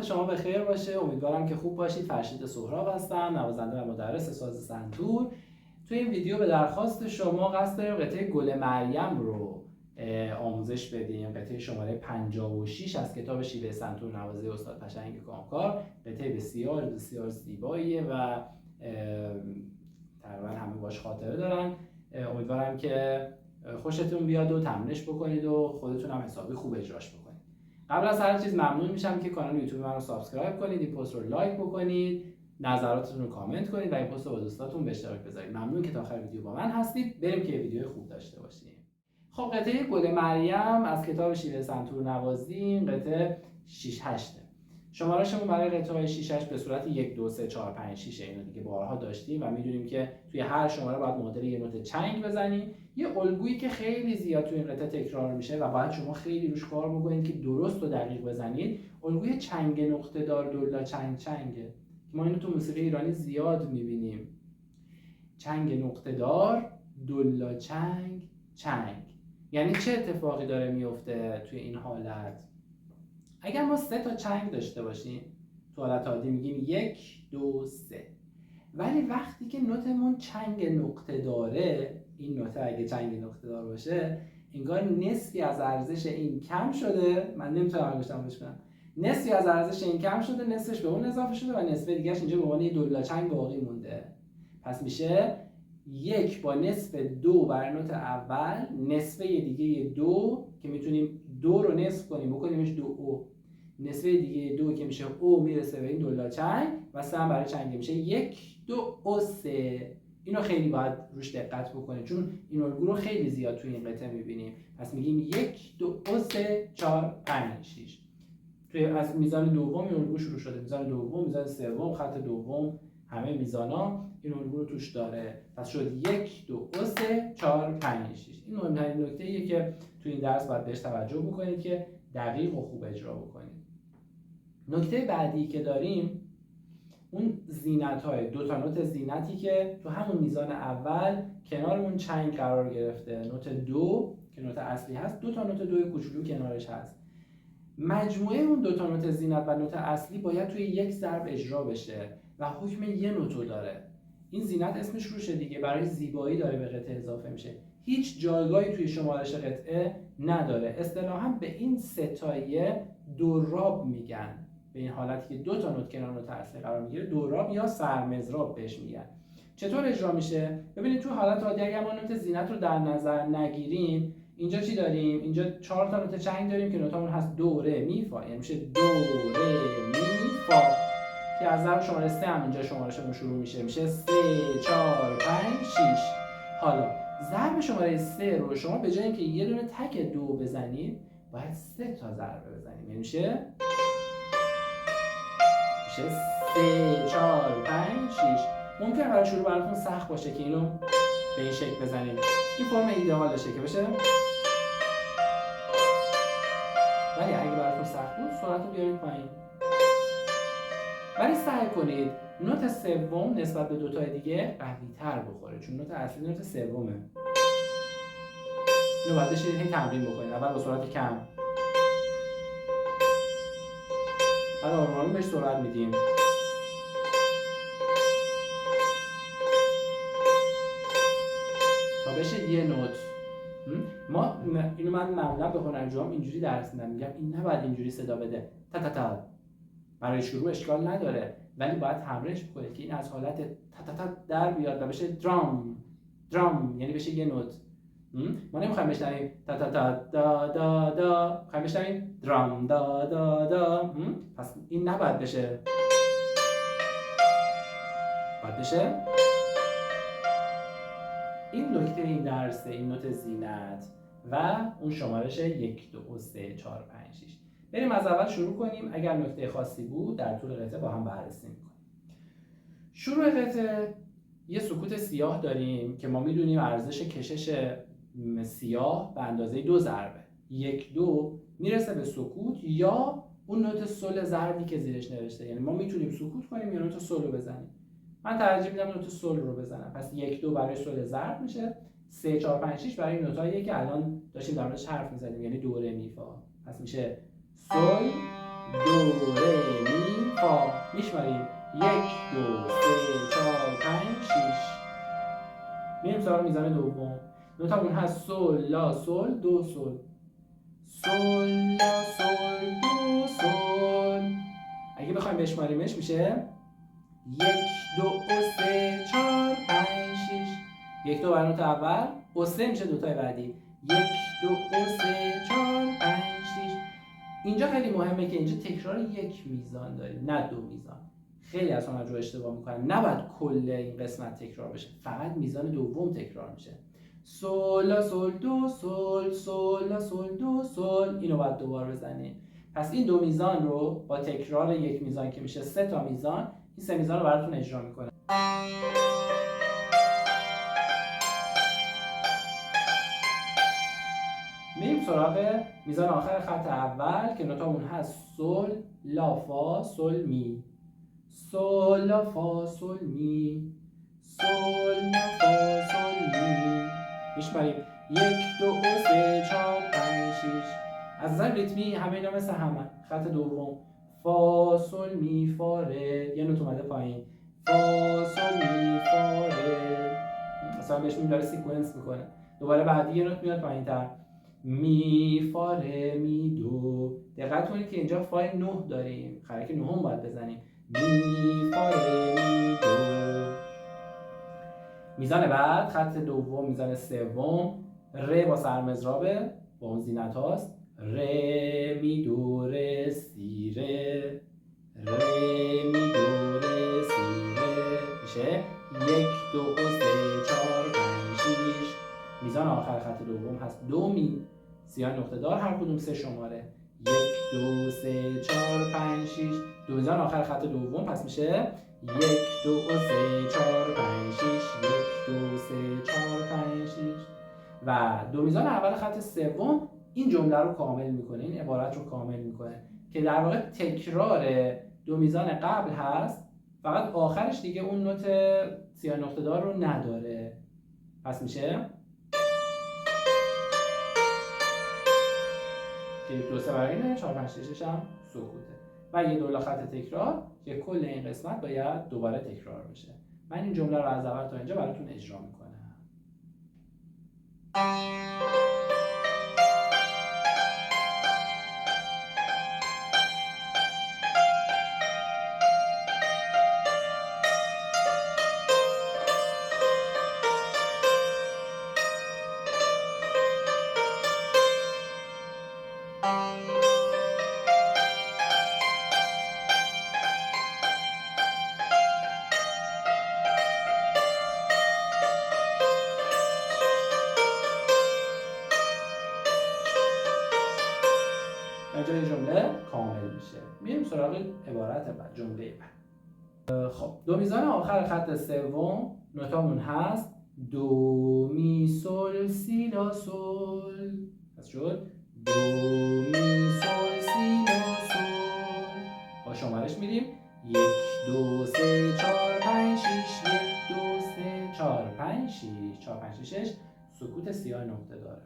وقت شما بخیر باشه. امیدوارم که خوب باشید. فرشید سهراب هستم، نوازنده و مدرس ساز سنتور. توی این ویدیو به درخواست شما قصد داریم قطعه گل مریم رو آموزش بدیم. قطعه شماره 56 از کتاب شیوه سنتور نوازی استاد پشنگ کامکار. قطعه بسیار بسیار زیباییه و تقریبا همه باش خاطره دارن. امیدوارم که خوشتون بیاد و تمرینش بکنید و خودتون هم حسابی خوب اجراش بکنید. قبل از هر چیز ممنون میشم که کانال یوتیوب من رو سابسکرایب کنید، این پست رو لایک بکنید، نظراتتون رو کامنت کنید و این پست رو با دوستاتون به اشتراک بذارید. ممنون که تا آخر ویدیو با من هستید. بریم که ویدیو خوب داشته باشیم. خب قطعه گل مریم از کتاب شیوه سنتور نوازی، این قطعه 6 8. شماره‌شمون برای قطعه‌های 6 8 به صورت 1 2 3 4 5 6 اینو دیگه بارها داشتیم و میدونیم که توی هر شماره باید معادل یه نوت چنگ بزنیم. یه الگویی که خیلی زیاد توی این قطعه تکرار میشه و باید شما خیلی روش کار بکنید که درست و دقیق بزنید. الگوی چنگ نقطه دار دولا چنگ چنگه. ما اینو تو موسیقی ایرانی زیاد میبینیم. چنگ نقطه دار دولا چنگ چنگ. یعنی چه اتفاقی داره میفته توی این حالت؟ اگر ما 3 تا چنگ داشته باشیم تو حالت عادی میگیم 1 2 3، ولی وقتی که نوتمون چنگ نقطه داره، این نوته اگه چنگ نقطه دار باشه انگار نصفی از ارزش این کم شده. من نمیتونم انگشتمو کنم. نصفی از ارزش این کم شده، نصفش به اون اضافه شده و نصف دیگه‌اش اینجا به عنوان یه دولا چنگ باقی مونده. پس میشه 1 با نصف 2 بر نوت اول، نصفه دیگه 2 که میتونیم 2 رو نصف کنیم بکنیمش 2 او، نصفه دیگه 2 که میشه او میرسه به این دولا چنگ و 3 برای چنگ میشه 1 2 او 3. اینو خیلی باید روش دقت بکنید چون این الگو رو خیلی زیاد توی این قطعه میبینیم. پس میگیم 1 2 او 3 4 5 6. توی از میزان دوم این الگو شروع شده. میزان دوم، میزان سوم، خط دوم، همه میزانا این الگو رو توش داره. پس شد 1 2 او 3 4 5 6. این مهمترین نکته‌ایه که توی این درس باید بهش توجه بکنید که دقیق و خوب اجرا بکنید. نکته بعدی که داریم اون زینت‌های 2 تا نوت زینتی که تو همون میزان اول کنارمون چنگ قرار گرفته. نوت 2 که نوت اصلی هست، 2 تا نوت 2 کوچولو کنارش هست. مجموعه اون 2 تا نوت زینت و نوت اصلی باید توی یک ضرب اجرا بشه و حکم یه نوتو داره. این زینت اسمش روشه دیگه، برای زیبایی داره به قطعه اضافه میشه. هیچ جایگاهی توی شمارش قطعه نداره. اصطلاحاً به این ستاییه دوراب میگن. به این حالتی که 2 تا نوت کنار نوت اصلی قرار میگیره دوراب یا سرمضراب بهش میگن. چطور اجرا میشه؟ ببینید تو حالت عادی اگر ما نوت زینت رو در نظر نگیریم، اینجا چی داریم؟ اینجا 4 تا نوت چنگ داریم که نوتامون هست دو ره می فا، یعنی میشه دو ره می فا که از ضرب شماره 3 هم اینجا شمارهشون شروع میشه 3 4 5 6. حالا ضرب شماره 3 رو شما به جای اینکه یه دونه تک 2 بزنید باید 3 تا ضربه بزنید. یعنی میشه 3 4 5 6. ممکنه برای شروع براتون سخت باشه که اینو به این شکل بزنید. این فرم ایدئالشه که بشه. ولی اگه براتون سخت بود سرعت رو بیارید پایین. ولی سعی کنید نوت سوم نسبت به 2 تای دیگه قوی‌تر بخوره چون نوت اصلی نوت سومه. اینو باید بشه هی تمرین بکنید. اول با سرعت کم، بعد آروم آروم بهش سرعت میدیم. تا بشه یه نوت. ما اینو من معمولا به هنرجوام اینجوری درس میدم، میگم این نباید اینجوری صدا بده تا تا تا. برای شروع اشکال نداره ولی باید تمرینش بکنید که این از حالت تا تا تا در بیاد و بشه درام درام، یعنی بشه یه نوت. ما نمیخوایم بشنویم تا تا تا دا دا دا، میخوایم بشنویم درام دا دا دا. پس این نباید بشه، باید بشه. این نکته این درسه، این نوت زینت و اون شمارش 1 2 3 4 5 6. بریم از اول شروع کنیم. اگر نکته خاصی بود در طول قطعه با هم بررسی می‌کنیم. شروع قطعه یه سکوت سیاه داریم که ما میدونیم ارزش کشش سیاه به اندازه 2 ضربه. 1 2 میرسه به سکوت یا اون نوت سل ضربی که زیرش نوشته. یعنی ما میتونیم سکوت کنیم یا نوت سل رو بزنیم. من ترجیح میدم نوت سل رو بزنم. پس 1 2 برای سل ضرب میشه، 3 4 5 6 برای نوتاییه که الان داشتیم در موردش حرف میزدیم، یعنی دو ره می فا. پس میشه سل دو ره می فا. میشماریم 1 2 3 4 5 6. میریم سراغ میزان دوم. نوتامون هست سل لا سل دو سل. سل لا سل دو سل. اگه بخوایم بشماریمش میشه 1 2 3 4 5 6. 1 2 برای نوت اول، و 3 میشه دوتای بعدی. 1 2 3 4 5 6. اینجا خیلی مهمه که اینجا تکرار یک میزان داریم نه دو میزان. خیلی از هنرجو اشتباه میکنن. نباید کل این قسمت تکرار بشه، فقط میزان دوم تکرار میشه. سل لا سل دو سل، سل لا سل دو سل. اینو باید دوبار بزنیم. پس این دو میزان رو با تکرار یک میزان که میشه 3 تا میزان، این 3 میزان رو براتون اجرا میکنه. میریم سراغ میزان آخر خط اول که نوتامون هست سل لا فا سل می. سل لا فا سل می. سل لا فا سل می. میشماریم 1 2 3 4 5 6. از نظر ریتمی همه اینا مثل همه. خط دوم فا سل می فا ره، یه نوت اومده پایین. فا سل می فا ره. مثلا بهش میگیم داره سیکونس میکنه. دوباره بعدی یه نوت میاد پایین‌تر. می فا ره می دو. دقت کنید که اینجا فای 9 داریم، خرک 9 هم باید بزنیم. می فا ره می دو. میزان بعد خط دوم میزان سوم ره با سرمضرابه، با اون زینت هاست. ره می دو ره سی ره. ره می دو ره سی ره. میشه 1 2 3 4 5 6. میزان آخر خط دوم هست دو می سیاه نقطه دار، هر کدوم 3 شماره. 1 2 3 4 5 6. دو میزان آخر خط دوم پس میشه 1 2 3 4 5 6. 1 2 3 4 5 6. و دو میزان اول خط سوم این جمله رو کامل میکنه، این عبارت رو کامل میکنه که در واقع تکرار دو میزان قبل هست، فقط آخرش دیگه اون نوت سیاه نقطه دار رو نداره. پس میشه که 1 2 3 برای 4 5 6 هم سکوته و یه دولا خط تکرار که کل این قسمت باید دوباره تکرار بشه. من این جمله رو از اول تا اینجا براتون اجرا میکنم. اینجا جمله کامل میشه. میریم سراغ عبارت بعد، جمله بعد. خب دو میزان آخر خط سوم نوتامون هست دو می سل سی لا سل. پس شد دو می سل سی لا سل. با شمارش میریم 1 2 3 4 5 6. 1 2 3 4 5 6. 4 5 6 سکوت سیاه نقطه داره.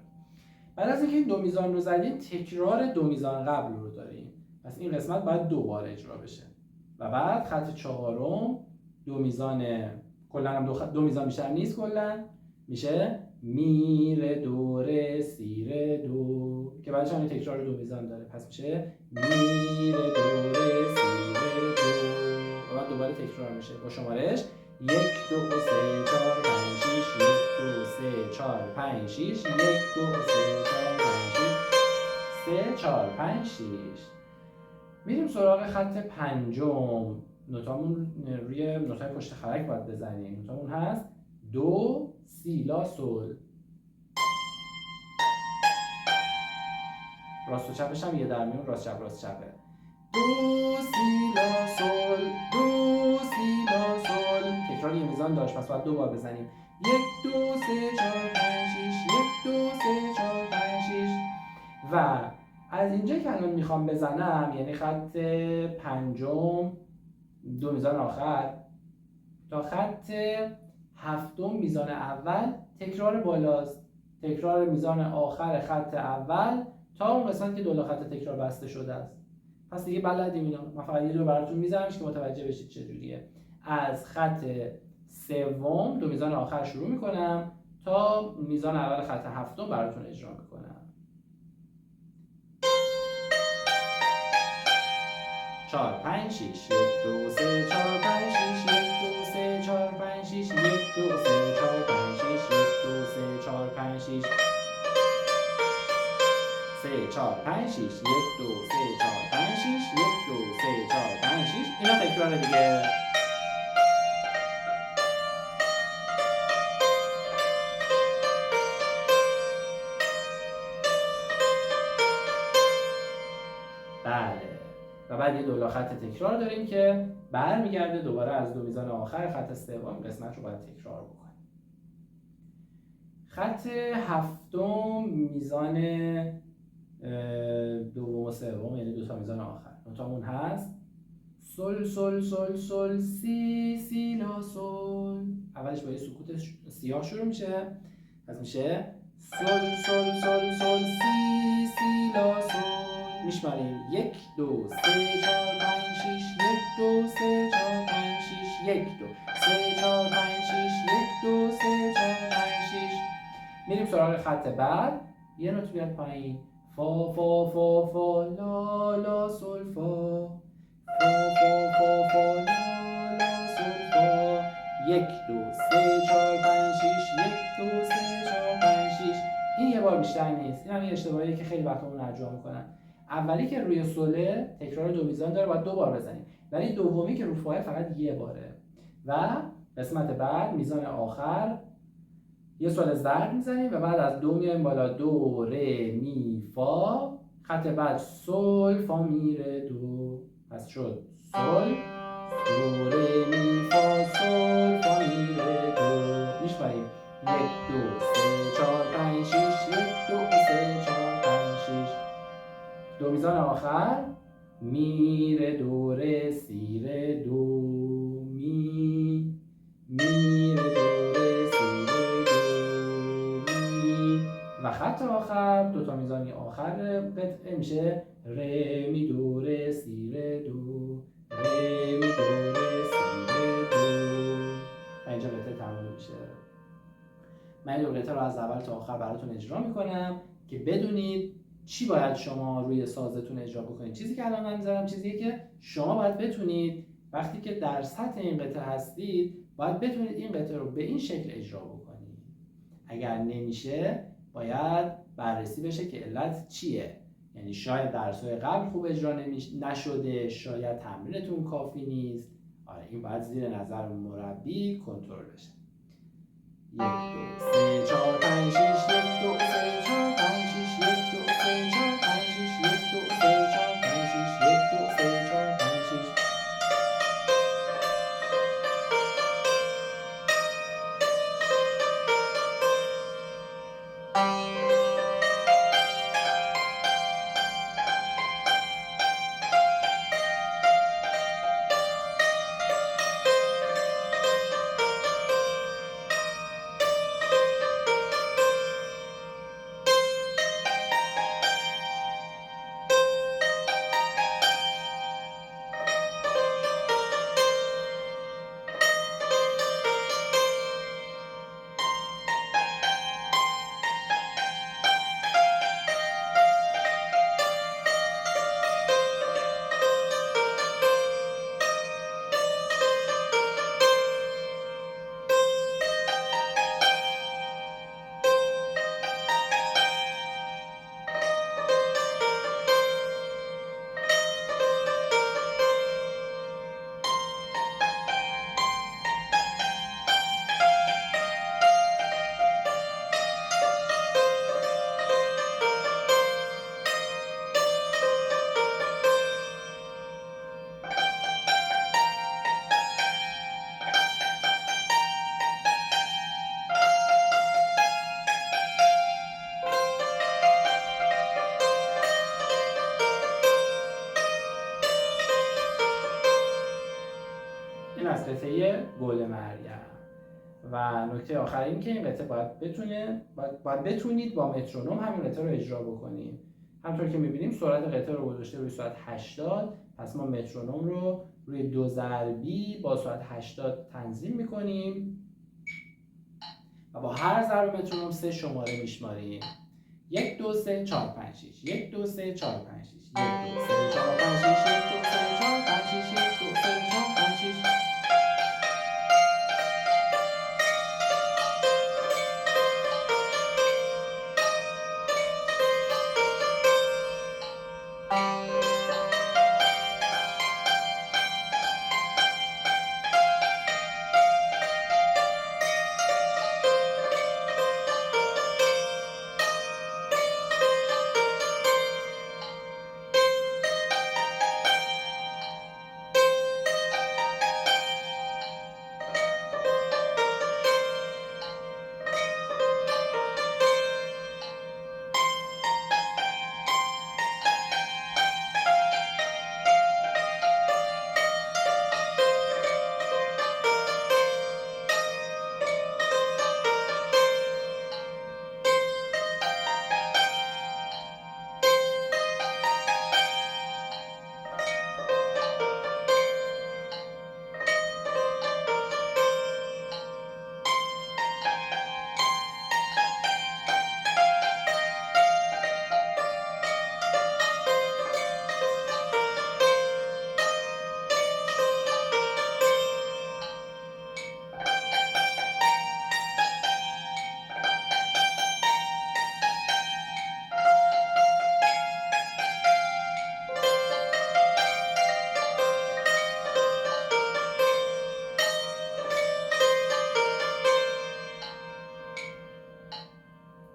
بعد از اینکه این دو میزان رو زدیم تکرار دو میزان قبل رو داریم، پس این قسمت باید دوباره اجرا بشه. و بعد خط چهارم دو میزان، کلا هم دو میزان بیشتر نیست، کلا میشه می ره دو ره سی ره دو که بعدش هم تکرار دو میزان داره. پس میشه می ره دو ره سی ره دو و بعد دوباره تکرار میشه با شمارش 1 2 3 4 5 6. 1 2 3 4 5 6. 1 2 3 4 5 6. 3 4 5 6. میریم سراغ خط پنجم. نوتامون روی نوتای پشت خرک باید بزنیم. نوتامون هست دو سی لا سل. راست و چپش هم یه در میون، راست چپ راست چپه. دو سی لا سل دو سی لا سل. تکرار یه میزان داشت پس باید دو بار بزنیم. 1 2 3 4 5 6. 1 2 3 4 5 6. و از اینجا که الان میخوام بزنم، یعنی خط پنجم دو میزان آخر تا خط هفتم میزان اول تکرار بالاست. تکرار میزان آخر خط اول تا اون قسمت که دولا خط تکرار بسته شده است. پس دیگه بلدیم اینا. من فقط یه دور براتون میذارمش که متوجه بشید چجوریه. از خط سوم دو میزان آخر شروع میکنم تا میزان اول خط هفتم براتون اجرا میکنم. 4 5 6 1 2 3 4 5 6 1 2 3 4 5 6 1 2 3 4 5 6 1 2 3 4 5 6 3 4 5 6 1 2 3 4 5 6 1 2 3 4 5 6 اینا تکرار دیگه. بله. و بعد یه دولا خط تکرار داریم که برمیگرده دوباره از دو میزان آخر خط سوم قسمت رو باید تکرار بکنیم. خط هفتم میزان دوم و سوم یعنی دو تا میزان آخر نوتامون هست سل سل سل سل سی سی لا سل. اولش با یه سکوت سیاه شروع میشه، پس میشه سل سل سل سل سی سی لا سل. میشماریم 1 2 3 4 5 6 1 2 3 4 5 6 1 2 3 4 5 6 1 2 3 4 5 6. میریم سراغ خط بعد، یه نوت بیاد پایین، فا فا فا فا لا لا سل فا فا فا فا فا لا لا سل فا. 1 2 3 4 5 6 1 2 3 4 5 6. این یه بار بیشتر نیست. این هم یه اشتباهیه که خیلی وقتا اون ارجاع میکنن. اولی که روی سوله تکرار دو میزان داره باید 2 بار بزنیم، ولی دومی که رو فاه فقط یه باره. و قسمت بعد میزان آخر یه سول ضرب میزنیم و بعد از دو میایم بالا، دو ره می فا. خط بعد سول فا می ره دو. پس شد سول دو ره می فا سول فا می ره دو. میشماریم 1 2 3 4 5 6 1 2 3 4 5 6. دو میزان آخر می ره دو ره سی ره دو می ره دو ره سی ره دو می. و خط آخر دو تا میزانی آخر قطعه میشه ره می دو ره سی ره دو ره می دو ره سی ره دو. و اینجا قطعه تموم میشه. من این دو قطعه رو از اول تا آخر براتون اجرا میکنم که بدونید چی باید شما روی سازتون اجرا بکنید. چیزی که الان من میذارم چیزیه که شما باید بتونید وقتی که در سطح این قطعه هستید باید بتونید این قطعه رو به این شکل اجرا بکنید. اگر نمیشه باید بررسی بشه که علت چیه. یعنی شاید درس‌های قبل خوب اجرا نشده، شاید تمرینتون کافی نیست. آره این باید زیر نظر مربی کنترل بشه. 1 2 3 4 5 6 1 2 3 4 5 6 1 2 3 4 5 6 1 2 3 4 5 6 1 2 3 4 5 6. این از قطعه گل مریم. و نکته آخر این که این قطعه باید بتونید با مترونوم همین قطعه رو اجرا بکنید. همونطور که می‌بینیم سرعت قطعه رو گذاشته روی سرعت 80. پس ما مترونوم رو روی 2 ضربی با سرعت 80 تنظیم می‌کنیم و با هر ضرب مترونوم 3 شماره میشماریم. 1 2 3 4 5 6 1 2 3 4 5 6 1 2 3 4 5 6 1 2 3 4 5 6 1 2 3 4 5 6.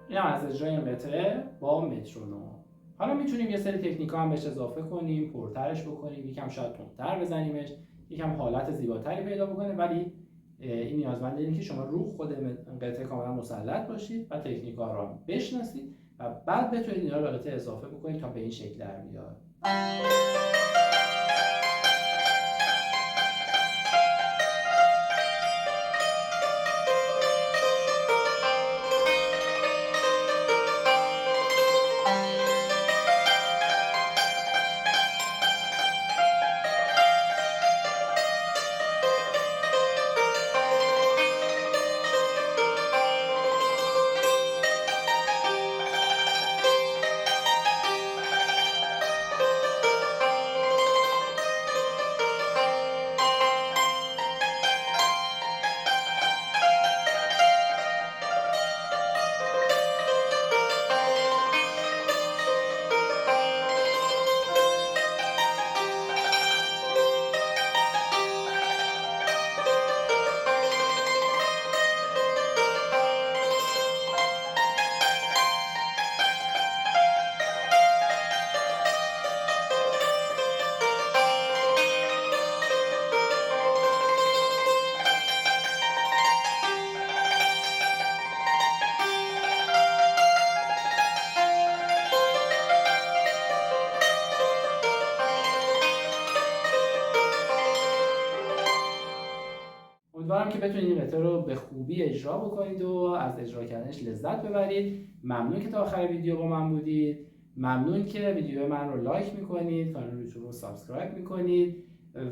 این هم از اجرای این قطعه با مترونوم. حالا میتونیم یه سری تکنیک‌ها هم بهش اضافه کنیم، پرترش بکنیم، یکم شاید تندتر بزنیمش، یکم حالت زیباتری پیدا بکنه، ولی این نیازمنده اینه که شما رو خود قطعه کاملا مسلط باشید و تکنیک‌ها رو هم بشناسید و بعد بتونید اینا رو به قطعه اضافه بکنید تا به این شکل در بیاد. امیدوارم که بتونید این قطعه رو به خوبی اجرا بکنید و از اجرا کردنش لذت ببرید. ممنون که تا آخر ویدیو با من بودید. ممنون که ویدیو من رو لایک میکنید، کانال یوتیوب رو سابسکرایب میکنید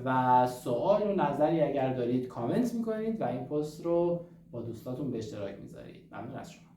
و سوال و نظری اگر دارید کامنت میکنید و این پست رو با دوستاتون به اشتراک میذارید. ممنون از شما.